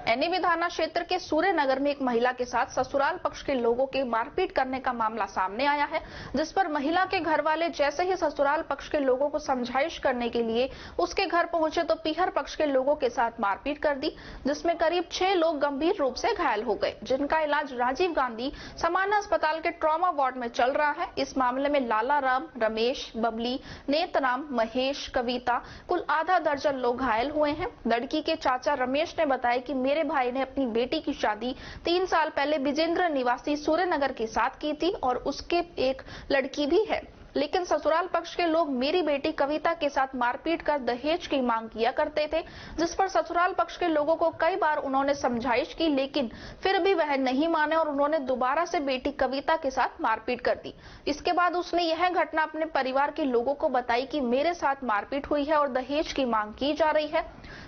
NEB थाना क्षेत्र के सूर्य नगर में एक महिला के साथ ससुराल पक्ष के लोगों के मारपीट करने का मामला सामने आया है, जिस पर महिला के घर वाले जैसे ही ससुराल पक्ष के लोगों को समझाइश करने के लिए उसके घर पहुंचे तो पीहर पक्ष के लोगों के साथ मारपीट कर दी, जिसमें करीब 6 लोग गंभीर रूप से घायल हो गए, जिनका इलाज राजीव गांधी सामान्य अस्पताल के ट्रॉमा वार्ड में चल रहा है। इस मामले में लाला राम, रमेश, बबली, नेतराम, महेश, कविता कुल आधा दर्जन लोग घायल हुए हैं। लड़की के चाचा रमेश ने बताया कि मेरे भाई ने अपनी बेटी की शादी 3 साल पहले विजेंद्र निवासी सूर्यनगर के साथ की थी और उसके एक लड़की भी है, लेकिन ससुराल पक्ष के लोग मेरी बेटी कविता के साथ मारपीट कर दहेज की मांग किया करते थे, जिस पर ससुराल पक्ष के लोगों को कई बार उन्होंने समझाइश की, लेकिन फिर भी वह नहीं माने और उन्होंने दोबारा से बेटी कविता के साथ मारपीट कर दी। इसके बाद उसने यह घटना अपने परिवार के लोगों को बताई कि मेरे साथ मारपीट हुई है और दहेज की मांग की जा रही है,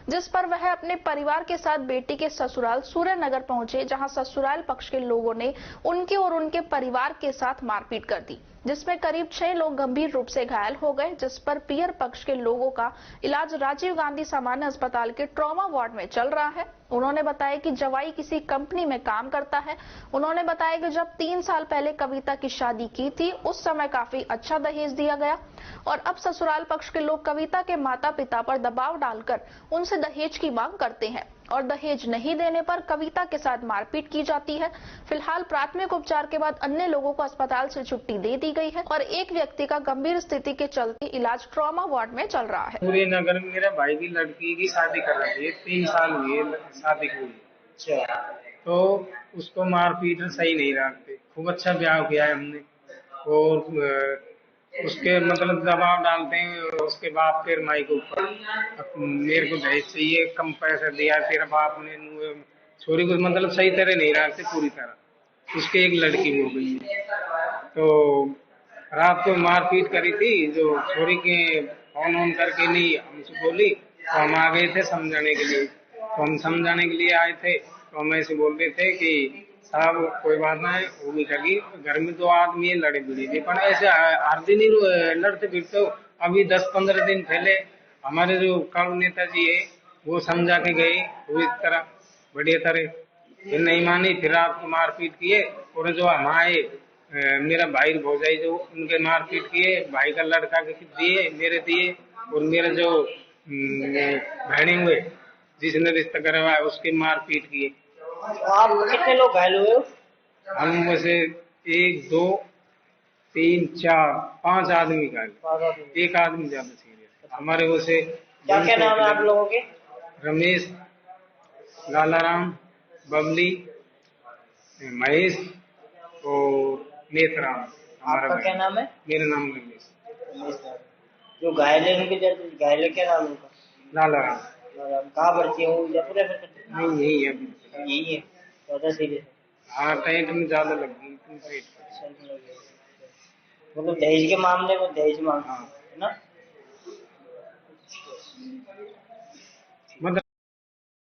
जिस पर वह अपने परिवार के साथ बेटी के ससुराल सूर्यनगर पहुंचे, जहां ससुराल पक्ष के लोगों ने उनके और उनके परिवार के साथ मारपीट कर दी, जिसमें करीब 6 लोग गंभीर रूप से घायल हो गए, जिस पर पीहर पक्ष के लोगों का इलाज राजीव गांधी सामान्य अस्पताल के ट्रॉमा वार्ड में चल रहा है। उन्होंने बताया कि जवाई किसी कंपनी में काम करता है। उन्होंने बताया कि जब 3 साल पहले कविता की शादी की थी, उस समय काफी अच्छा दहेज दिया गया और अब ससुराल पक्ष के लोग कविता के माता पिता पर दबाव डालकर उनसे दहेज की मांग करते हैं और दहेज नहीं देने पर कविता के साथ मारपीट की जाती है। फिलहाल प्राथमिक उपचार के बाद अन्य लोगों को अस्पताल से छुट्टी दे दी गई है और एक व्यक्ति का गंभीर स्थिति के चलते इलाज ट्रॉमा वार्ड में चल रहा है। सूर्य नगर में मेरे भाई की लड़की की शादी कर रही है, 3 साल हुए शादी को। अच्छा, तो उसको मारपीट सही नहीं रखते। खूब अच्छा ब्याह किया है हमने और उसके मतलब दबाव डालते हैं उसके बाप के माई के ऊपर, मेरे को दहेज चाहिए, कम पैसा दिया तेरा बाप ने। छोरी को मतलब सही तरह नहीं रखते पूरी तरह। उसके एक लड़की हो गई है, तो रात को मारपीट करी थी। जो छोरी के फोन ऑन करके नहीं हमसे बोली, तो हम आ गए थे समझाने के लिए। तो हम समझाने के लिए आए थे, तो हम ऐसे बोल रहे थे कि साहब कोई बात ना है, वो भी कही घर में 2 आदमी लड़े भिड़े थे, पर ऐसे हर दिन ही लड़ते फिरते हो। अभी 10-15 दिन पहले हमारे जो कालू नेताजी है वो समझा के गए पूरी तरह बढ़िया तरह, फिर नहीं मानी, फिर रात को मारपीट किए। और जो हम आए मेरा भाई भौजाई जो उनके मारपीट किए, भाई का लड़का के दिए, मेरे दिए, और मेरे जो बहने हुए जिसने रिश्ता करवाया उसके मारपीट किए। आप कितने लोग घायल हुए हो? हम वैसे 1, 2, 3, 4, 5 आदमी घायल, एक आदमी ज्यादा सीरियस। हमारे वैसे क्या क्या नाम है आप लोगों के? रमेश, लाला राम, बबली, महेश और नेतराम। आपका क्या नाम है? मेरा नाम रमेश। जो घायल है उनके घायल है, क्या नाम है उनका? लाला राम। कहाँ भर्ती हो? जयपुर है? नहीं यही है, यही है, ज्यादा सीरियस। हाँ पेट में ज्यादा लग गई, पेट मतलब दहेज के मामले में दहेज मांग, है ना?